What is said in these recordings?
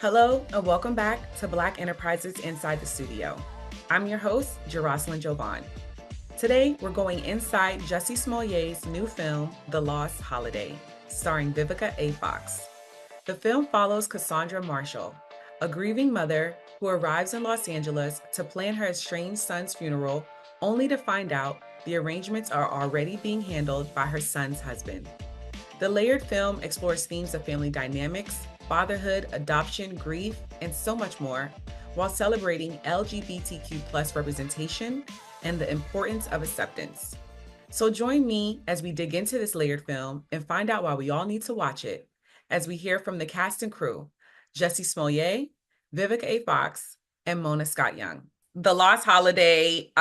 Hello and welcome back to Black Enterprises Inside the Studio. I'm your host, Jeroslyn Jovan. Today, we're going inside Jussie Smollett's new film, The Lost Holiday, starring Vivica A. The film follows Cassandra Marshall, a grieving mother who arrives in Los Angeles to plan her estranged son's funeral, only to find out the arrangements are already being handled by her son's husband. The layered film explores themes of family dynamics, fatherhood, adoption, grief, and so much more, while celebrating LGBTQ+ representation and the importance of acceptance. So join me as we dig into this layered film and find out why we all need to watch it, as we hear from the cast and crew, Jussie Smollett, Vivica A. and Mona Scott-Young. The Lost Holiday,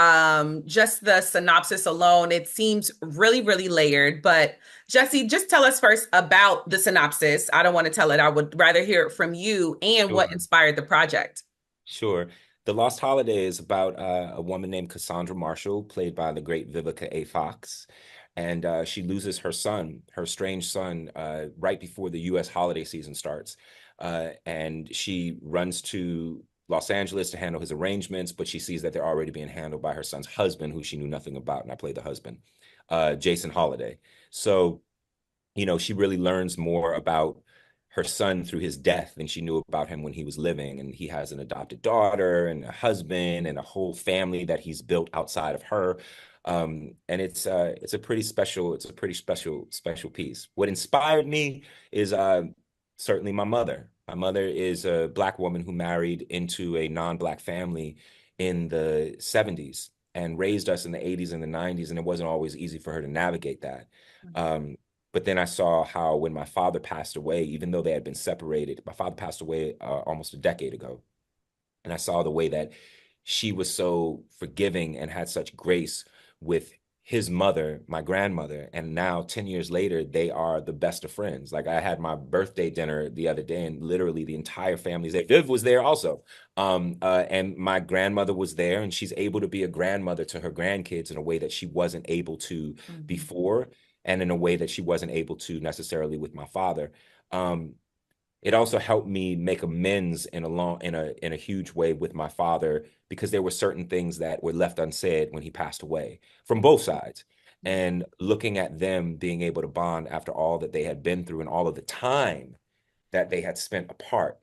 just the synopsis alone, it seems really, really layered. But Jussie, just tell us first about the synopsis. I don't want to tell it. I would rather hear it from you and what Sure. inspired the project. Sure. The Lost Holiday is about a woman named Cassandra Marshall, played by the great Vivica A. And she loses her son, her strange son, right before the U.S. holiday season starts. And she runs to Los Angeles to handle his arrangements, but she sees that they're already being handled by her son's husband, who she knew nothing about. And I played the husband, Jason Holiday. So, she really learns more about her son through his death than she knew about him when he was living. And he has an adopted daughter and a husband and a whole family that he's built outside of her. And it's a pretty special piece. What inspired me is certainly my mother. My mother is a Black woman who married into a non-Black family in the 70s and raised us in the 80s and the 90s, and it wasn't always easy for her to navigate that. But then I saw how when my father passed away, even though they had been separated, my father passed away almost a decade ago. And I saw the way that she was so forgiving and had such grace with his mother, my grandmother. And now 10 years later, they are the best of friends. Like, I had my birthday dinner the other day and literally the entire family's there. Viv was there also. And my grandmother was there, and she's able to be a grandmother to her grandkids in a way that she wasn't able to before, and in a way that she wasn't able to necessarily with my father. It also helped me make amends in a huge way with my father, because there were certain things that were left unsaid when he passed away from both sides. And looking at them being able to bond after all that they had been through and all of the time that they had spent apart,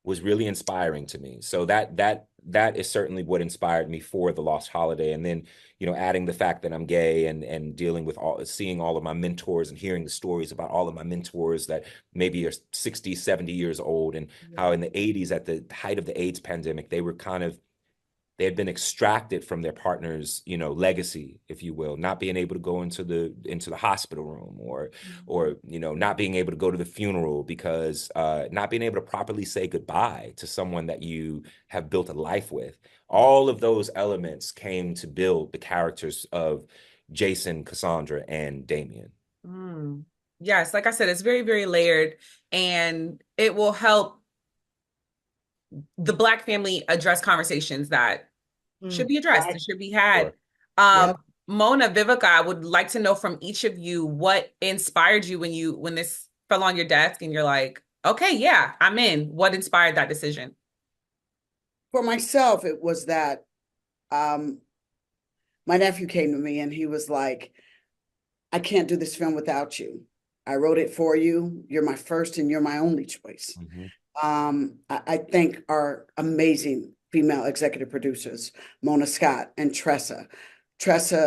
was really inspiring to me. So that is certainly what inspired me for The Lost Holiday. And then, adding the fact that I'm gay and dealing with seeing all of my mentors and hearing the stories about all of my mentors that maybe are 60, 70 years old, and how in the 80s, at the height of the AIDS pandemic, they had been extracted from their partner's, legacy, if you will, not being able to go into the hospital room, or not being able to go to the funeral, because not being able to properly say goodbye to someone that you have built a life with. All of those elements came to build the characters of Jason, Cassandra, and Damien. Yes, like I said, it's very, very layered, and it will help the Black family address conversations that should be addressed and should be had. Sure. Yep. Mona, Vivica, I would like to know from each of you what inspired you when this fell on your desk and you're like, okay, yeah, I'm in. What inspired that decision? For myself, it was that my nephew came to me and he was like, I can't do this film without you. I wrote it for you. You're my first and you're my only choice. I thank our amazing female executive producers, Mona Scott and Tressa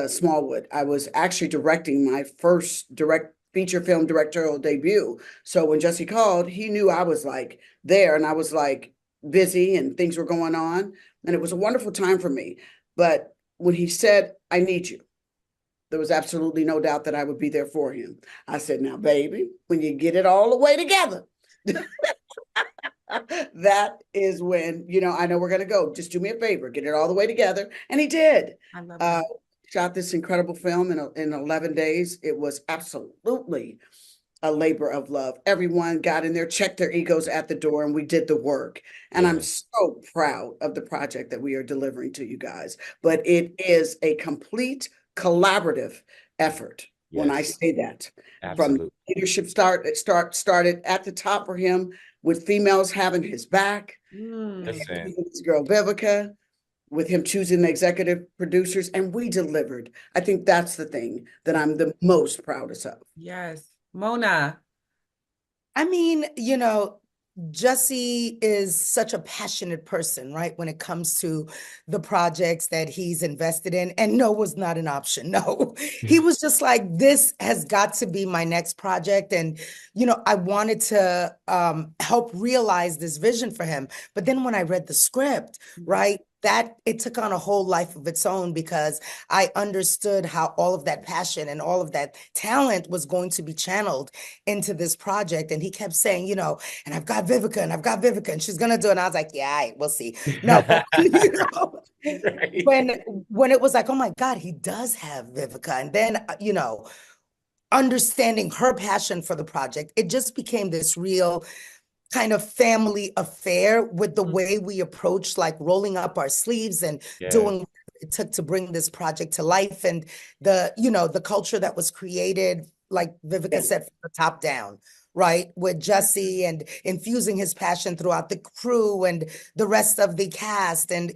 Smallwood. I was actually directing my first direct feature film directorial debut. So when Jussie called, he knew I was like there, and I was like busy and things were going on. And it was a wonderful time for me. But when he said, I need you, there was absolutely no doubt that I would be there for him. I said, now, baby, when you get it all the way together, that is when, I know we're going to go. Just do me a favor, get it all the way together. And he did. I love that. Shot this incredible film in 11 days. It was absolutely a labor of love. Everyone got in there, checked their egos at the door, and we did the work. And I'm so proud of the project that we are delivering to you guys. But it is a complete collaborative effort. When I say that, Absolutely. from leadership started at the top for him, with females having his back, Listen, this girl Vivica, with him choosing the executive producers, and we delivered. I think that's the thing that I'm the most proudest of. Yes. Mona. I mean, Jussie is such a passionate person, right? When it comes to the projects that he's invested in. And no was not an option. No, he was just like, this has got to be my next project. And, I wanted to help realize this vision for him. But then when I read the script, right, that it took on a whole life of its own, because I understood how all of that passion and all of that talent was going to be channeled into this project. And he kept saying, and I've got Vivica and I've got Vivica and she's gonna do it. And I was like, yeah, all right, we'll see. No, but, right. when it was like, oh my God, he does have Vivica. And then, understanding her passion for the project, it just became this real kind of family affair with the way we approach, like rolling up our sleeves and doing what it took to bring this project to life. And the culture that was created, like Vivica said, from the top down, right? With Jussie and infusing his passion throughout the crew and the rest of the cast. And,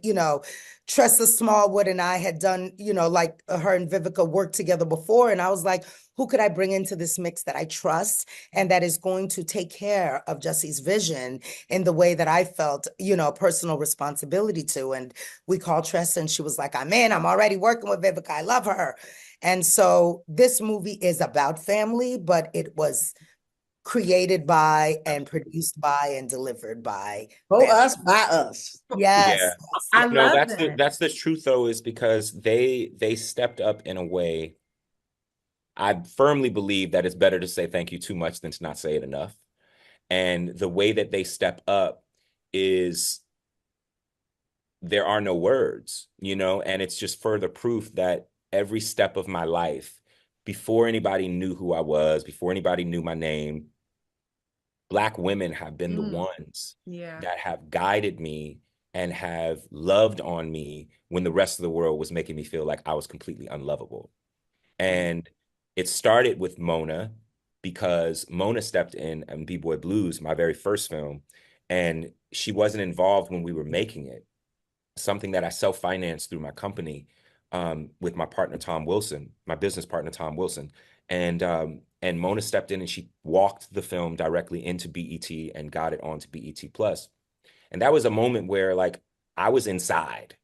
Tressa Smallwood and I had done, like her and Vivica worked together before. And I was like, who could I bring into this mix that I trust and that is going to take care of Jussie's vision in the way that I felt, personal responsibility to? And we called Tressa and she was like, I'm in, I'm already working with Vivica. I love her. And so this movie is about family, but it was created by and produced by and delivered by us, by us. Yes. Yeah. I No, love that's that. that's the truth though, is because they stepped up in a way. I firmly believe that it's better to say thank you too much than to not say it enough. And the way that they step up is there are no words, and it's just further proof that every step of my life, before anybody knew who I was, before anybody knew my name, Black women have been the ones that have guided me and have loved on me when the rest of the world was making me feel like I was completely unlovable. And it started with Mona, because Mona stepped in B-Boy Blues, my very first film, and she wasn't involved when we were making it. Something that I self-financed through my company, with my partner, Tom Wilson, my business partner, Tom Wilson. And Mona stepped in and she walked the film directly into BET and got it onto BET Plus. And that was a moment where, like, I was inside.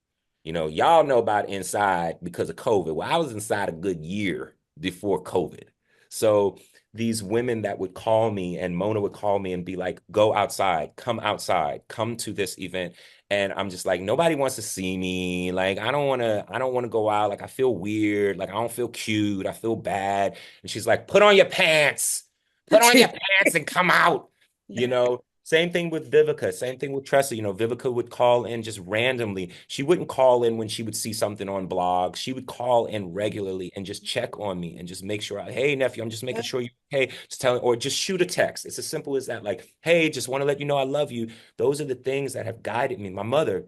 Y'all know about inside because of COVID. Well, I was inside a good year before COVID. So these women that would call me, and Mona would call me and be like, go outside, come to this event. And I'm just like, nobody wants to see me. Like, I don't want to go out. Like, I feel weird. Like, I don't feel cute. I feel bad. And she's like, put on your pants, and come out, Same thing with Vivica, same thing with Tressa. Vivica would call in just randomly. She wouldn't call in when she would see something on blogs. She would call in regularly and just check on me and just make sure, hey, nephew, I'm just making sure you're okay. Just telling, or just shoot a text. It's as simple as that. Like, hey, just want to let you know I love you. Those are the things that have guided me. My mother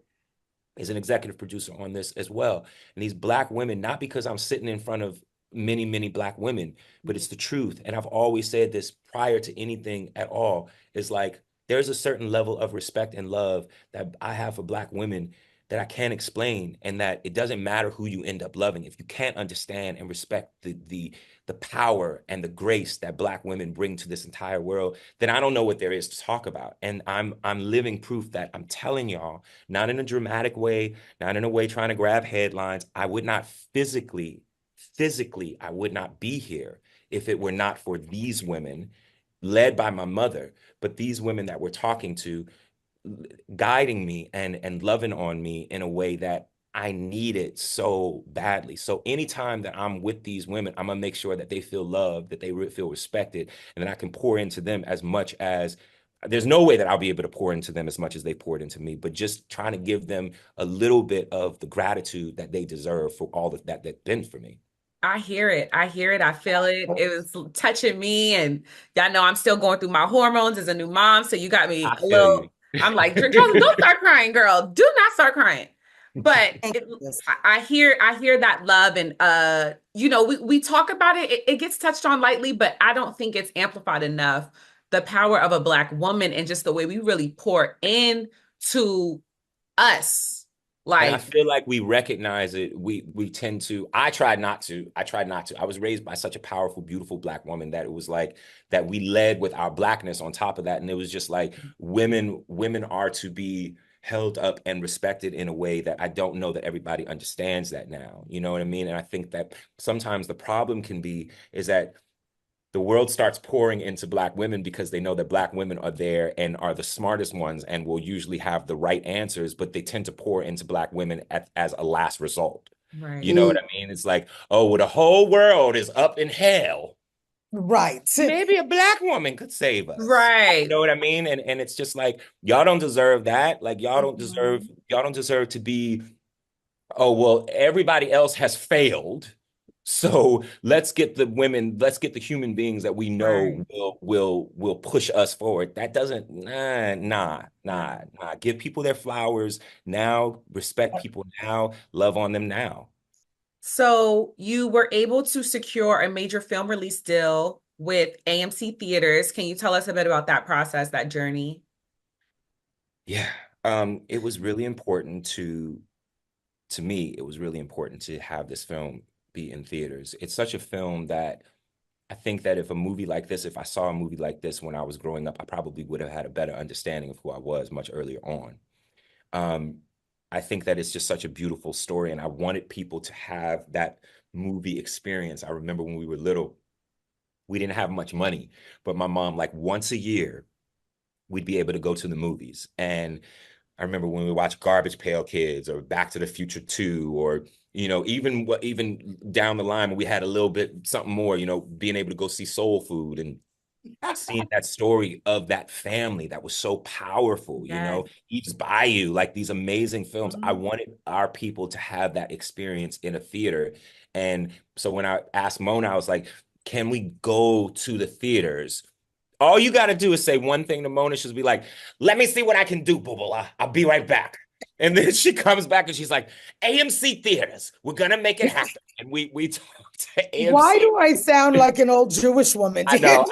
is an executive producer on this as well. And these Black women, not because I'm sitting in front of many, many Black women, but it's the truth. And I've always said this prior to anything at all, is like, there's a certain level of respect and love that I have for Black women that I can't explain, and that it doesn't matter who you end up loving. If you can't understand and respect the power and the grace that Black women bring to this entire world, then I don't know what there is to talk about. And I'm living proof that I'm telling y'all, not in a dramatic way, not in a way trying to grab headlines. I would not physically, I would not be here if it were not for these women, led by my mother, but these women that we're talking to, guiding me and loving on me in a way that I need it so badly. So anytime that I'm with these women, I'm gonna make sure that they feel loved, that they feel respected, and that I can pour into them as much as, there's no way that I'll be able to pour into them as much as they poured into me, but just trying to give them a little bit of the gratitude that they deserve for all that they've been for me. I hear it. I hear it. I feel it. It was touching me. And y'all know I'm still going through my hormones as a new mom. So you got me I a feel little, you. I'm like, Charles, don't start crying, girl. Do not start crying. But I hear that love. And we talk about it. It gets touched on lightly, but I don't think it's amplified enough the power of a Black woman and just the way we really pour in to us. And I feel like we recognize it. We tend to. I tried not to. I was raised by such a powerful, beautiful Black woman that it was like that we led with our Blackness on top of that. And it was just like women are to be held up and respected in a way that I don't know that everybody understands that now. You know what I mean? And I think that sometimes the problem can be is that the world starts pouring into Black women because they know that Black women are there and are the smartest ones and will usually have the right answers, but they tend to pour into Black women as a last result. Right. You know what I mean? It's like, oh, well, the whole world is up in hell. Right. Maybe a Black woman could save us. Right. You know what I mean? And it's just like, y'all don't deserve that. Like, y'all don't deserve to be, oh, well, everybody else has failed. So let's get the human beings that we know will push us forward. That doesn't, nah. Give people their flowers now, respect people now, love on them now. So you were able to secure a major film release deal with AMC Theaters. Can you tell us a bit about that process, that journey? Yeah, it was really important to me. It was really important to have this film be in theaters. It's such a film that I think that if I saw a movie like this when I was growing up, I probably would have had a better understanding of who I was much earlier on. I think that it's just such a beautiful story, and I wanted people to have that movie experience. I remember when we were little, we didn't have much money, but my mom, like once a year, we'd be able to go to the movies. And I remember when we watched Garbage Pail Kids or Back to the Future 2, or, you know, even down the line when we had a little bit something more, you know, being able to go see Soul Food and seeing that story of that family that was so powerful, you know, Eve's Bayou, like these amazing films. I wanted our people to have that experience in a theater. And so when I asked Mona, I was like, can we go to the theaters? All you got to do is say one thing to Mona. She'll be like, let me see what I can do, boo-boo. I'll be right back. And then she comes back and she's like, AMC Theaters, we're going to make it happen. And we talked to AMC. Why do I sound like an old Jewish woman? I know.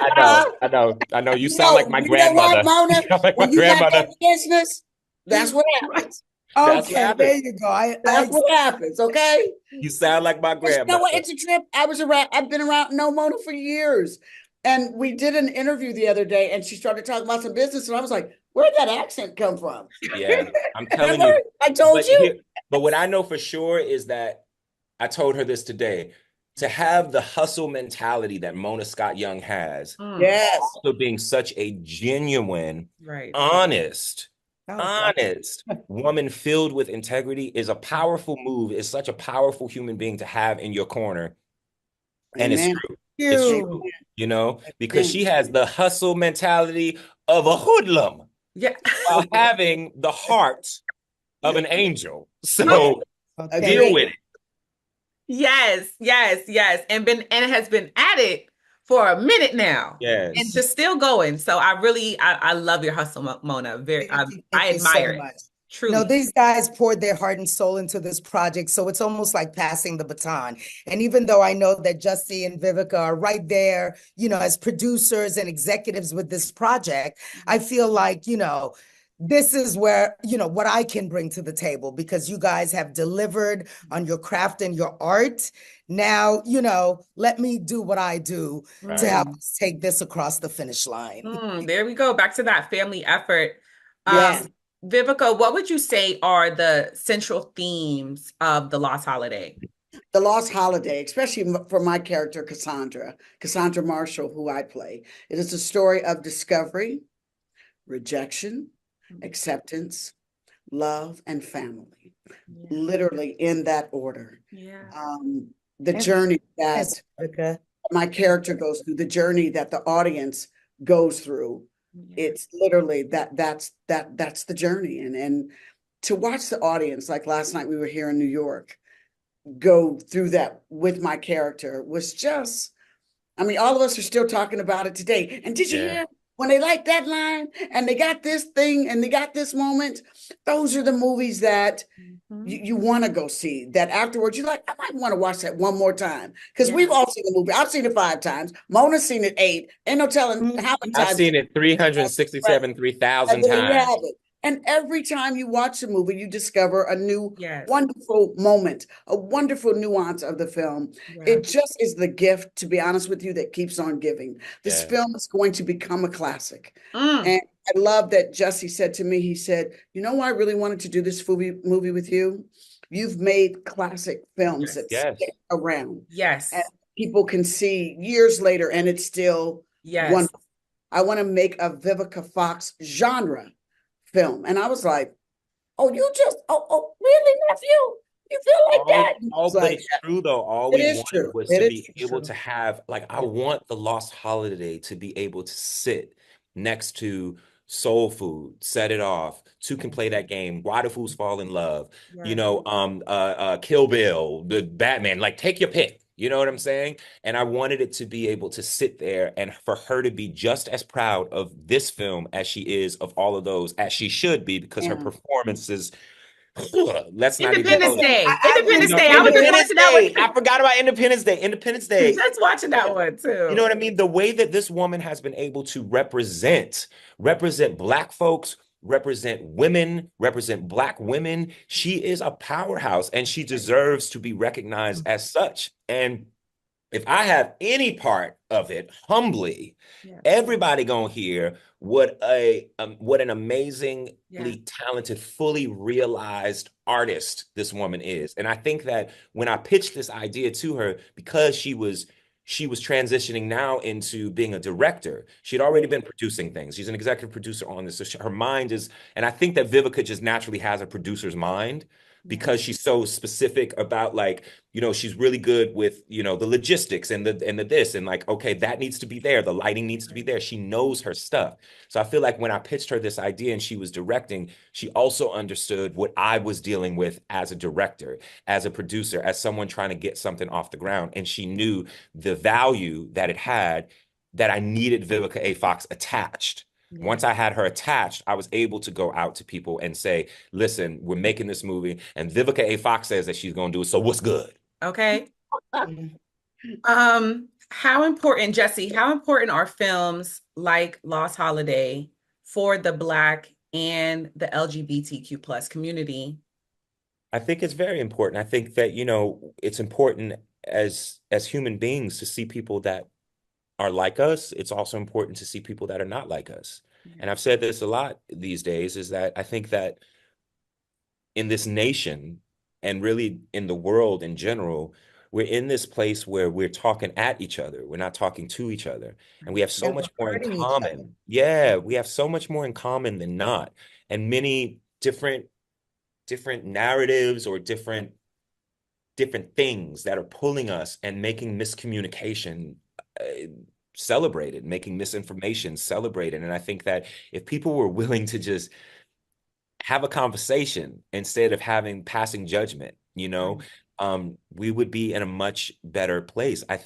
You sound like my grandmother. You know what, Mona? You sound like when my you got grandmother. that business, that's what happens. Okay, there you go. That's what happens, okay? You sound like my grandmother. You know what? It's a trip. I've been around Mona for years. And we did an interview the other day and she started talking about some business. And I was like, where'd that accent come from? Yeah, I'm telling you. I told you. But what I know for sure is that I told her this today, to have the hustle mentality that Mona Scott Young has, yes, also being such a genuine, honest woman filled with integrity is a powerful move. It's such a powerful human being to have in your corner. And it's true. It's true, you know, because she has the hustle mentality of a hoodlum, while having the heart of an angel. So deal with it. Yes. And it has been at it for a minute now. Yes. And just still going. So I love your hustle, Mona. I admire it. Truly. No, these guys poured their heart and soul into this project, so it's almost like passing the baton. And even though I know that Jussie and Vivica are right there, you know, as producers and executives with this project, I feel like, you know, this is where, you know, what I can bring to the table, because you guys have delivered on your craft and your art. Now, you know, let me do what I do to help us take this across the finish line. There we go. Back to that family effort. Yes. Vivica, what would you say are the central themes of The Lost Holiday? The Lost Holiday, especially for my character, Cassandra Marshall, who I play. It is a story of discovery, rejection, acceptance, love, and family. Literally in that order. The journey that my character goes through, the journey that the audience goes through. It's literally that's the journey. And to watch the audience, like last night we were here in New York, go through that with my character was just, I mean, all of us are still talking about it today. And did you hear? when they like that line and they got this thing and they got this moment, those are the movies that you want to go see. That afterwards, you're like, I might want to watch that one more time. Because we've all seen the movie. I've seen it 5 times. Mona's seen it 8. Ain't no telling how many times. I've seen it 367, 3,000 there you times. have it. And every time you watch a movie, you discover a new Yes. wonderful moment, a wonderful nuance of the film. Yeah. It just is the gift, to be honest with you, that keeps on giving. This film is going to become a classic. And I love that Jussie said to me, he said, you know why I really wanted to do this movie with you? You've made classic films that stick around. Yes. And people can see years later, and it's still wonderful. I want to make a Vivica Fox genre film. And I was like, oh, you just, really, nephew? You feel like that? But it's true though. All we wanted was to be able to have, like, I want the Lost Holiday to be able to sit next to Soul Food, Set It Off, Two Can Play That Game, Why Do Fools Fall in Love, you know, Kill Bill, the Batman, like, take your pick. You know what I'm saying? And I wanted it to be able to sit there and for her to be just as proud of this film as she is of all of those, as she should be, because her performance is, let's not even Independence Day. Independence Day. Independence Day. I forgot about Independence Day. Independence Day. Just watching that one too. You know what I mean? The way that this woman has been able to represent Black folks, represent women, represent Black women. She is a powerhouse and she deserves to be recognized as such. And if I have any part of it, humbly, everybody gonna hear what an amazingly talented, fully realized artist this woman is. And I think that when I pitched this idea to her, because she was transitioning now into being a director. She'd already been producing things. She's an executive producer on this. So her mind is, and I think that Vivica just naturally has a producer's mind because she's so specific about, like, you know, she's really good with, you know, the logistics and the this and, like, okay, that needs to be there. The lighting needs to be there. She knows her stuff. So I feel like when I pitched her this idea and she was directing, she also understood what I was dealing with as a director, as a producer, as someone trying to get something off the ground. And she knew the value that it had, that I needed Vivica A. Fox attached. Once I had her attached, I was able to go out to people and say, listen, we're making this movie and Vivica A. Fox says that she's going to do it. So what's good? Okay. How important, Jussie, how important are films like Lost Holiday for the Black and the LGBTQ plus community? I think it's very important. I think that, you know, it's important as human beings to see people that are like us. It's also important to see people that are not like us. And I've said this a lot these days, is that I think that in this nation and really in the world in general, we're in this place where we're talking at each other. We're not talking to each other. And we have so much more in common. Yeah, we have so much more in common than not. And many different narratives or different things that are pulling us and making miscommunication celebrated, making misinformation celebrated. And I think that if people were willing to just have a conversation instead of passing judgment, you know, we would be in a much better place. I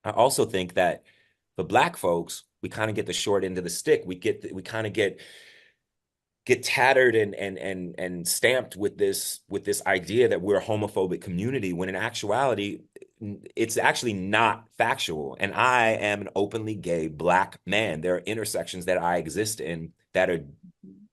also think that the Black folks, we kind of get the short end of the stick. We kind of get tattered and stamped with this idea that we're a homophobic community, when in actuality, it's actually not factual. And I am an openly gay Black man. There are intersections that I exist in that are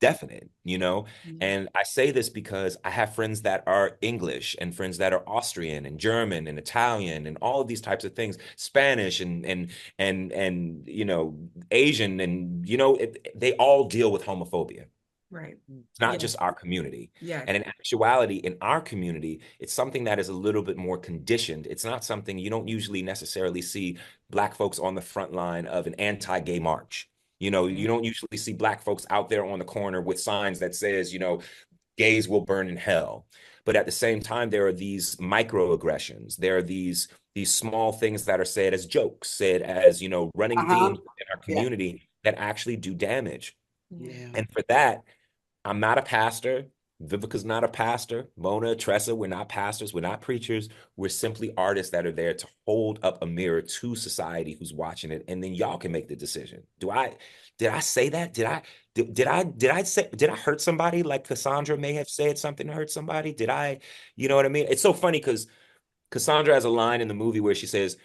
definite, you know? And I say this because I have friends that are English and friends that are Austrian and German and Italian and all of these types of things, Spanish and you know, Asian, and, you know, they all deal with homophobia. Right. It's not just our community. Yeah. And in actuality, in our community, it's something that is a little bit more conditioned. It's not something, you don't usually necessarily see Black folks on the front line of an anti-gay march. You know, you don't usually see Black folks out there on the corner with signs that says, you know, gays will burn in hell. But at the same time, there are these microaggressions. There are these small things that are said as jokes, said as, you know, running themes in our community that actually do damage. And for that, I'm not a pastor. Vivica's not a pastor. Mona, Tressa, we're not pastors. We're not preachers. We're simply artists that are there to hold up a mirror to society who's watching it, and then y'all can make the decision. Did I say that? Did I hurt somebody like Cassandra may have said something to hurt somebody? You know what I mean? It's so funny because Cassandra has a line in the movie where she says,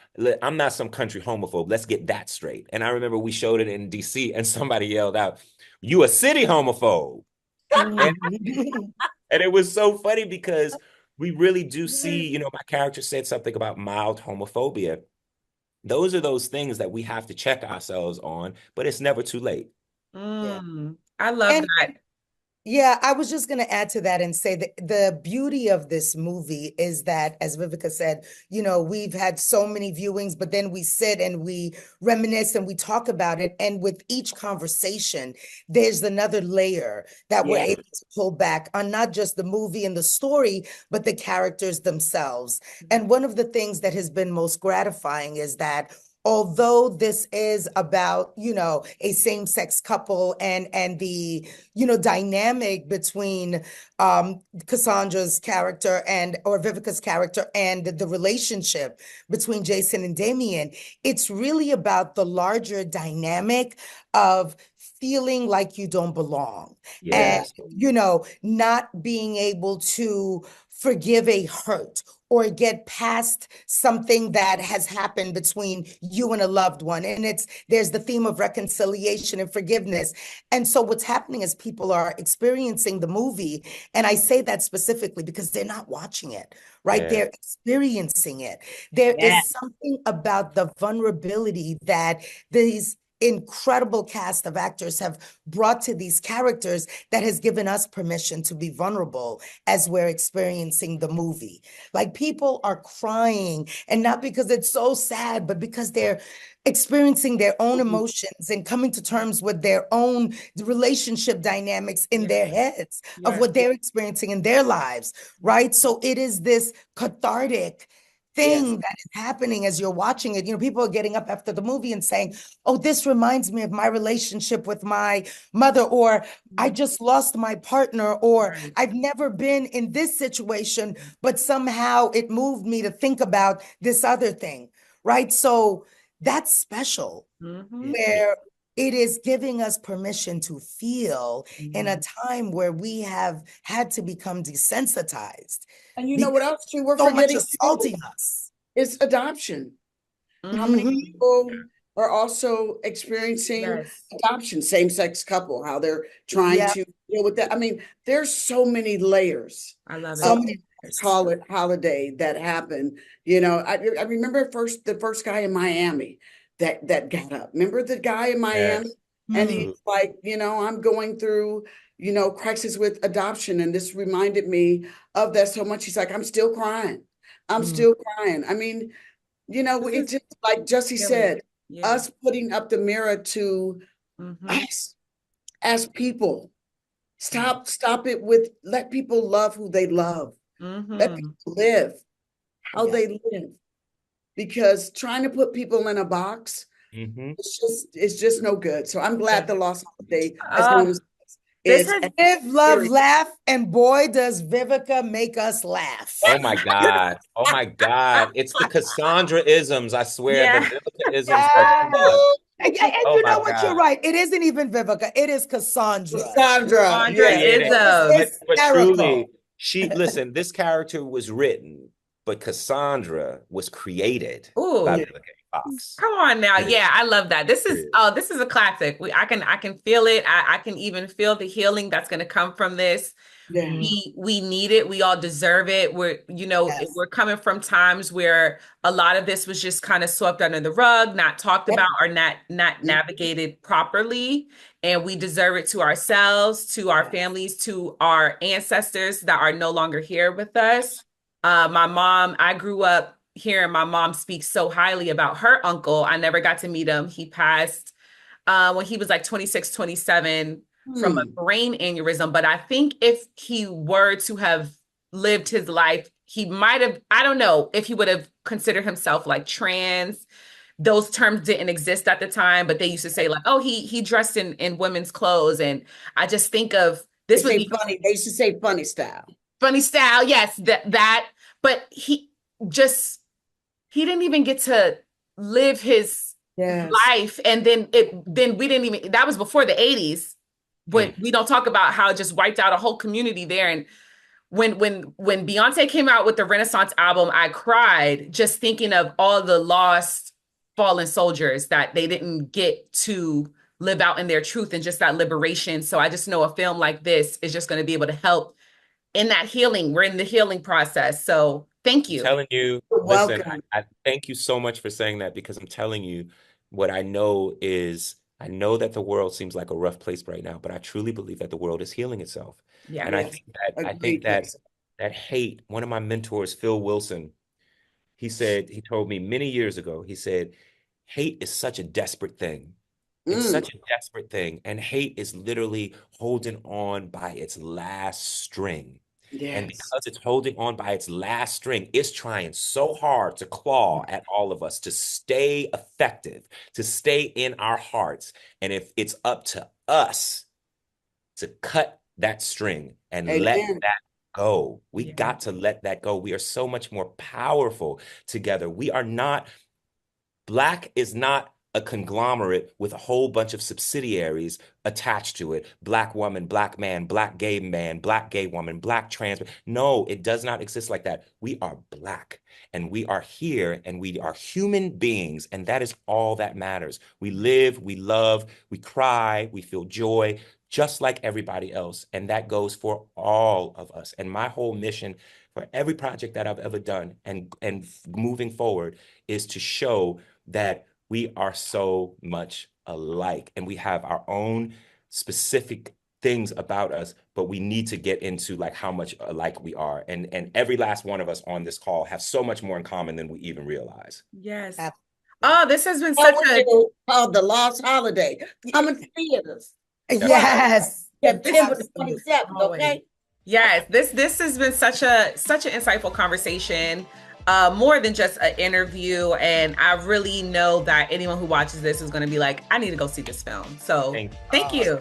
I'm not some country homophobe. Let's get that straight. And I remember we showed it in DC and somebody yelled out, "You a city homophobe." And, and it was so funny because we really do see, my character said something about mild homophobia. Those are those things that we have to check ourselves on, but it's never too late. I love that. Yeah, I was just going to add to that and say that the beauty of this movie is that, as Vivica said, we've had so many viewings, but then we sit and we reminisce and we talk about it. And with each conversation, there's another layer that we're able to pull back on not just the movie and the story, but the characters themselves. And one of the things that has been most gratifying is that although this is about, a same-sex couple and the, dynamic between Cassandra's character or Vivica's character and the relationship between Jason and Damien, it's really about the larger dynamic of feeling like you don't belong. Yes. And, not being able to forgive a hurt or get past something that has happened between you and a loved one. And there's the theme of reconciliation and forgiveness. And so what's happening is people are experiencing the movie. And I say that specifically because they're not watching it, right? Yeah. They're experiencing it. There is something about the vulnerability that these incredible cast of actors have brought to these characters that has given us permission to be vulnerable as we're experiencing the movie. Like, people are crying, and not because it's so sad, but because they're experiencing their own emotions and coming to terms with their own relationship dynamics in their heads of what they're experiencing in their lives, right? So it is this cathartic thing that is happening as you're watching it. People are getting up after the movie and saying, "Oh, this reminds me of my relationship with my mother," or "I just lost my partner," or "I've never been in this situation, but somehow it moved me to think about this other thing," right? So that's special, where it is giving us permission to feel in a time where we have had to become desensitized. And you know what else too? We're so forgetting much assaulting us. Is adoption. How many people are also experiencing adoption, same-sex couple, how they're trying to deal with that? I mean, there's so many layers. I love it. So many holiday that happened. I remember the first guy in Miami that got up. Remember the guy in Miami? And he's like, I'm going through, crisis with adoption. And this reminded me of that so much. He's like, I'm still crying. I'm still crying. I mean, it's just like Jussie said, us putting up the mirror to us as people. Stop it let people love who they love. Let people live how they live. Because trying to put people in a box, it's just no good. So I'm glad the Lost Holiday has known this is Live, Love, Laugh, and boy, does Vivica make us laugh. Oh my God. Oh my God. It's the Cassandra-isms. I swear the Vivica-isms are too much. And you know what? You're right. It isn't even Vivica. It is Cassandra. But truly, listen, this character was written, but Cassandra was created by Vivica A. Fox. Come on now. Yeah, I love that. This is a classic. I can feel it. I can even feel the healing that's going to come from this. Yeah. We need it. We all deserve it. We're coming from times where a lot of this was just kind of swept under the rug, not talked about, or not navigated properly. And we deserve it to ourselves, to our families, to our ancestors that are no longer here with us. My mom, I grew up hearing my mom speak so highly about her uncle. I never got to meet him. He passed when he was like 26, 27 from a brain aneurysm. But I think if he were to have lived his life, he might have, I don't know if he would have considered himself like trans. Those terms didn't exist at the time, but they used to say like, oh, he dressed in women's clothes. And I just think of this They would say be funny. They used to say funny style. funny style. Yes, that. But he didn't even get to live his life, and then we didn't even. That was before the 80s. When we don't talk about how it just wiped out a whole community there. And when Beyonce came out with the Renaissance album, I cried just thinking of all the lost fallen soldiers that they didn't get to live out in their truth and just that liberation. So I just know a film like this is just going to be able to help in that healing. We're in the healing process. So thank you. I'm telling you, listen, I thank you so much for saying that, because I'm telling you what I know is, I know that the world seems like a rough place right now, but I truly believe that the world is healing itself. Yeah. And I think that hate, one of my mentors, Phil Wilson, he told me many years ago, he said, hate is such a desperate thing. It's such a desperate thing. And hate is literally holding on by its last string. Yes. And because it's holding on by its last string, it's trying so hard to claw at all of us, to stay effective, to stay in our hearts. And if it's up to us to cut that string and let that go, we got to let that go. We are so much more powerful together. Black is not a conglomerate with a whole bunch of subsidiaries attached to it. Black woman, black man, black gay woman, black trans. No, it does not exist like that. We are Black, and we are here, and we are human beings, and that is all that matters. We live, we love, we cry, we feel joy, just like everybody else. And that goes for all of us. And my whole mission for every project that I've ever done and moving forward is to show that we are so much alike, and we have our own specific things about us, but we need to get into like how much alike we are. And every last one of us on this call have so much more in common than we even realize. Yes. Oh, this has been such called The Lost Holiday. Come in theaters. Yes. September 27th, okay? Yes, this has been such an insightful conversation. More than just an interview, and I really know that anyone who watches this is going to be like, I need to go see this film. So thank you.